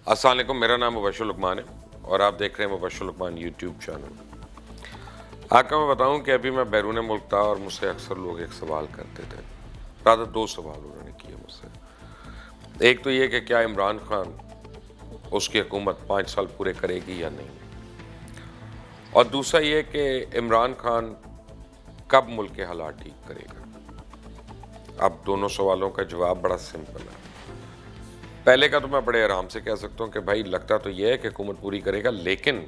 السلام علیکم، میرا نام مبشر لقمان ہے اور آپ دیکھ رہے ہیں مبشر لقمان یوٹیوب چینل۔ آپ کو میں بتاؤں کہ ابھی میں بیرون ملک تھا اور مجھ سے اکثر لوگ ایک سوال کرتے تھے، زیادہ دو سوال انہوں نے کیے مجھ سے۔ ایک تو یہ کہ کیا عمران خان اس کی حکومت 5 سال پورے کرے گی یا نہیں، اور دوسرا یہ کہ عمران خان کب ملک کے حالات ٹھیک کرے گا۔ اب دونوں سوالوں کا جواب بڑا سمپل ہے۔ پہلے کا تو میں بڑے آرام سے کہہ سکتا ہوں کہ بھائی لگتا تو یہ ہے کہ حکومت پوری کرے گا، لیکن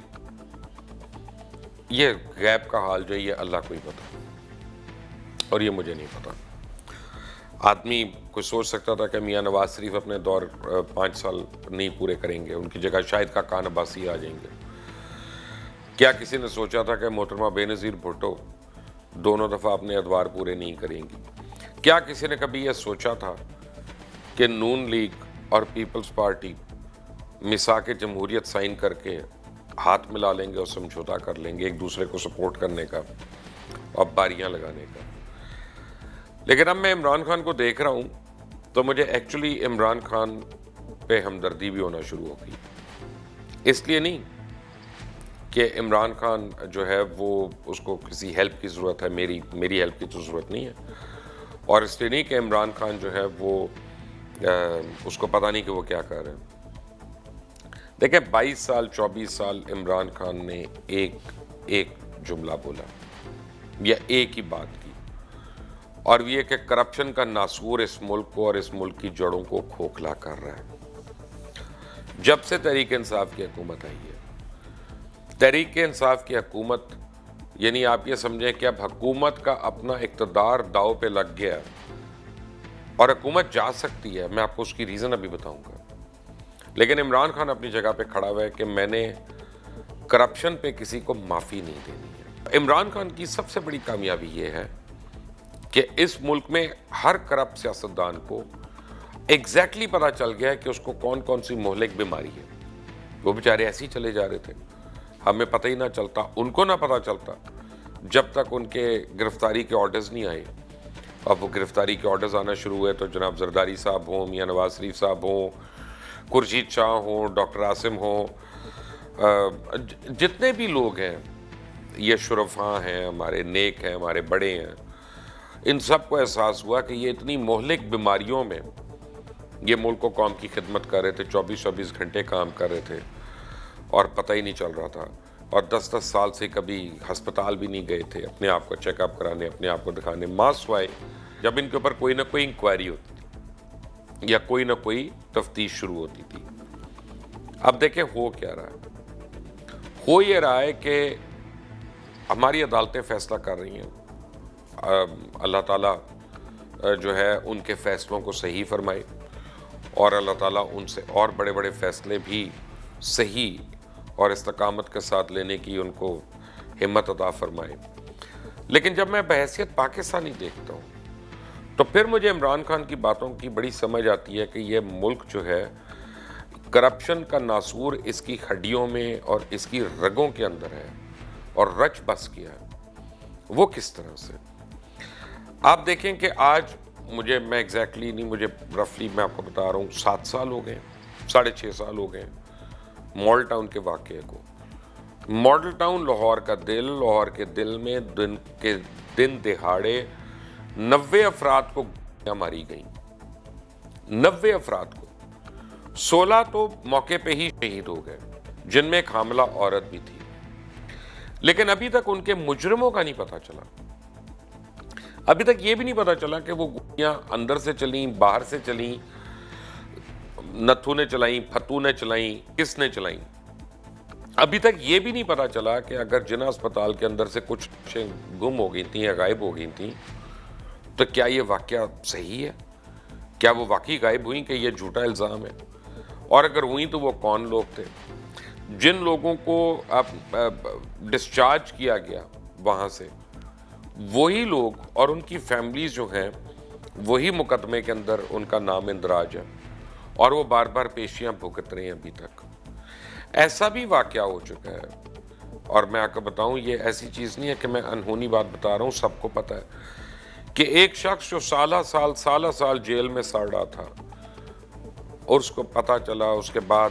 یہ غیب کا حال جو ہے یہ اللہ کو ہی پتا اور یہ مجھے نہیں پتا۔ آدمی کوئی سوچ سکتا تھا کہ میاں نواز شریف اپنے دور 5 سال نہیں پورے کریں گے، ان کی جگہ شاہد خاقان عباسی آ جائیں گے۔ کیا کسی نے سوچا تھا کہ محترمہ بے نظیر بھٹو دونوں دفعہ اپنے ادوار پورے نہیں کریں گی؟ کیا کسی نے کبھی یہ سوچا تھا کہ نون لیگ اور پیپلز پارٹی میثاق جمہوریت سائن کر کے ہاتھ ملا لیں گے اور سمجھوتا کر لیں گے ایک دوسرے کو سپورٹ کرنے کا اور باریاں لگانے کا؟ لیکن اب میں عمران خان کو دیکھ رہا ہوں تو مجھے ایکچولی عمران خان پہ ہمدردی بھی ہونا شروع ہو گئی۔ اس لیے نہیں کہ عمران خان جو ہے وہ اس کو کسی ہیلپ کی ضرورت ہے، میری ہیلپ کی تو ضرورت نہیں ہے، اور اس لیے نہیں کہ عمران خان جو ہے وہ اس کو پتہ نہیں کہ وہ کیا کر رہے ہیں۔ دیکھیں 22 سال 24 سال عمران خان نے ایک جملہ بولا یا ایک ہی بات کی، اور یہ کہ کرپشن کا ناسور اس ملک کو اور اس ملک کی جڑوں کو کھوکھلا کر رہا ہے۔ جب سے تحریک انصاف کی حکومت آئی ہے، تحریک انصاف کی حکومت یعنی آپ یہ سمجھیں کہ اب حکومت کا اپنا اقتدار داؤ پہ لگ گیا اور حکومت جا سکتی ہے۔ میں آپ کو اس کی ریزن ابھی بتاؤں گا، لیکن عمران خان اپنی جگہ پہ کھڑا ہوا ہے کہ میں نے کرپشن پہ کسی کو معافی نہیں دینی ہے۔ عمران خان کی سب سے بڑی کامیابی یہ ہے کہ اس ملک میں ہر کرپٹ سیاستدان کو ایگزیکٹلی پتا چل گیا ہے کہ اس کو کون کون سی مہلک بیماری ہے۔ وہ بیچارے ایسے ہی چلے جا رہے تھے، ہمیں پتہ ہی نہ چلتا، ان کو نہ پتہ چلتا جب تک ان کے گرفتاری کے آرڈرز نہیں آئے۔ اب وہ گرفتاری کے آرڈرز آنا شروع ہوئے تو جناب زرداری صاحب ہوں، میاں نواز شریف صاحب ہوں، خورشید شاہ ہوں، ڈاکٹر عاصم ہوں، جتنے بھی لوگ ہیں، یہ شرفاء ہیں، ہمارے نیک ہیں، ہمارے بڑے ہیں، ان سب کو احساس ہوا کہ یہ اتنی مہلک بیماریوں میں یہ ملک کو قوم کی خدمت کر رہے تھے، 24 گھنٹے کام کر رہے تھے اور پتہ ہی نہیں چل رہا تھا، اور 10 سال سے کبھی ہسپتال بھی نہیں گئے تھے اپنے آپ کو چیک اپ کرانے، اپنے آپ کو دکھانے، ماسوائے جب ان کے اوپر کوئی نہ کوئی انکوائری ہوتی تھی یا کوئی نہ کوئی تفتیش شروع ہوتی تھی۔ اب دیکھیں ہو کیا رہا ہے، ہو یہ رہا ہے کہ ہماری عدالتیں فیصلہ کر رہی ہیں، اللہ تعالیٰ جو ہے ان کے فیصلوں کو صحیح فرمائے، اور اللہ تعالیٰ ان سے اور بڑے بڑے فیصلے بھی صحیح اور استقامت کے ساتھ لینے کی ان کو ہمت عطا فرمائے۔ لیکن جب میں بحیثیت پاکستانی دیکھتا ہوں تو پھر مجھے عمران خان کی باتوں کی بڑی سمجھ آتی ہے کہ یہ ملک جو ہے کرپشن کا ناسور اس کی ہڈیوں میں اور اس کی رگوں کے اندر ہے اور رچ بس کیا ہے۔ وہ کس طرح سے؟ آپ دیکھیں کہ آج میں ایگزیکٹلی نہیں، مجھے رفلی میں آپ کو بتا رہا ہوں 7 سال ہو گئے، 6.5 سال ہو گئے ماڈل ٹاؤن کے واقعے کو۔ ماڈل ٹاؤن لاہور کا دل، لاہور کے دل میں دن دہاڑے 90 افراد کو گولیاں ماری گئیں، 90 افراد کو، 16 تو موقع پہ ہی شہید ہو گئے، جن میں ایک حاملہ عورت بھی تھی۔ لیکن ابھی تک ان کے مجرموں کا نہیں پتہ چلا، ابھی تک یہ بھی نہیں پتہ چلا کہ وہ گولیاں اندر سے چلیں، باہر سے چلیں، نتھو نے چلائیں، پھتو نے چلائیں، کس نے چلائیں۔ ابھی تک یہ بھی نہیں پتہ چلا کہ اگر جناح اسپتال کے اندر سے کچھ گم ہو گئی تھیں یا غائب ہو گئی تھیں تو کیا یہ واقعہ صحیح ہے؟ کیا وہ واقعی غائب ہوئیں کہ یہ جھوٹا الزام ہے؟ اور اگر ہوئیں تو وہ کون لوگ تھے؟ جن لوگوں کو ڈسچارج کیا گیا وہاں سے، وہی لوگ اور ان کی فیملیز جو ہیں وہی مقدمے کے اندر ان کا نام اندراج ہے، اور وہ بار بار پیشیاں بھگت رہے ہیں ابھی تک۔ ایسا بھی واقعہ ہو چکا ہے، اور میں آپ کو بتاؤں یہ ایسی چیز نہیں ہے کہ میں انہونی بات بتا رہا ہوں، سب کو پتہ ہے کہ ایک شخص جو سالہ سال جیل میں سڑ رہا تھا اور اس کو پتہ چلا، اس کے بعد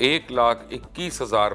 1,21,000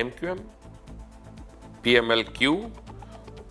MQM, PMLQ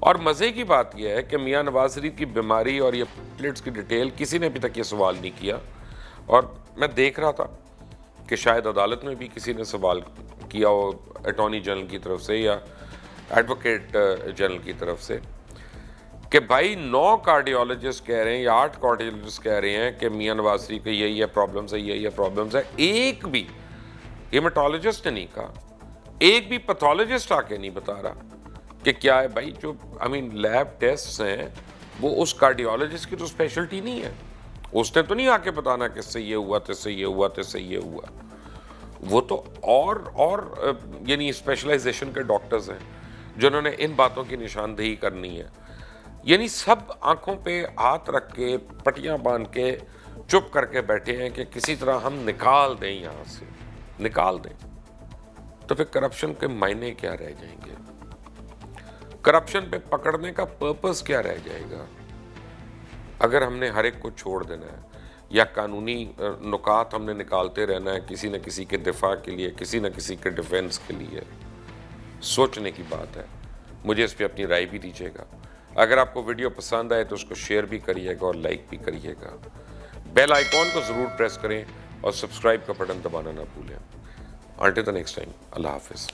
اور مزے کی بات یہ ہے کہ میاں نواز شریف کی بیماری اور یہ پلیٹس کی ڈیٹیل کسی نے ابھی تک یہ سوال نہیں کیا، اور میں دیکھ رہا تھا کہ شاید عدالت میں بھی کسی نے سوال کیا ہو اٹارنی جنرل کی طرف سے یا ایڈوکیٹ جنرل کی طرف سے، کہ بھائی 9 کارڈیولوجسٹ کہہ رہے ہیں یا 8 کارڈیولوجسٹ کہہ رہے ہیں کہ میاں نواز شریف کے یہی پرابلمس ہے، یہی پرابلمس ہے، ایک بھی ہیماٹولوجسٹ نے نہیں کہا، ایک بھی پیتھولوجسٹ آ کے نہیں بتا رہا کہ کیا ہے بھائی. جو لیب ٹیسٹ ہیں وہ اس کارڈیولوجسٹ کی تو اسپیشلٹی نہیں ہے، اس نے تو نہیں آ کے بتانا کہ اس سے یہ ہوا، تو اس سے یہ ہوا، تو اس سے یہ ہوا. وہ تو اور یعنی اسپیشلائزیشن کے ڈاکٹرز ہیں جنہوں نے ان باتوں کی نشاندہی کرنی ہے. یعنی سب آنکھوں پہ ہاتھ رکھ کے پٹیاں باندھ کے چپ کر کے بیٹھے ہیں کہ کسی طرح ہم نکال دیں، یہاں سے نکال دیں. تو پھر کرپشن کے معنی کیا رہ جائیں گے؟ کرپشن پہ پکڑنے کا پرپس کیا رہ جائے گا اگر ہم نے ہر ایک کو چھوڑ دینا ہے، یا قانونی نکات ہم نے نکالتے رہنا ہے کسی نہ کسی کے دفاع کے لیے، کسی نہ کسی کے ڈیفینس کے لیے؟ سوچنے کی بات ہے. مجھے اس پہ اپنی رائے بھی دیجیے گا. اگر آپ کو ویڈیو پسند آئے تو اس کو شیئر بھی کریے گا اور لائک بھی کریے گا. بیل آئیکن کو ضرور پریس کریں اور سبسکرائب کا بٹن دبانا نہ بھولیں. Until the next time, Allah Hafiz.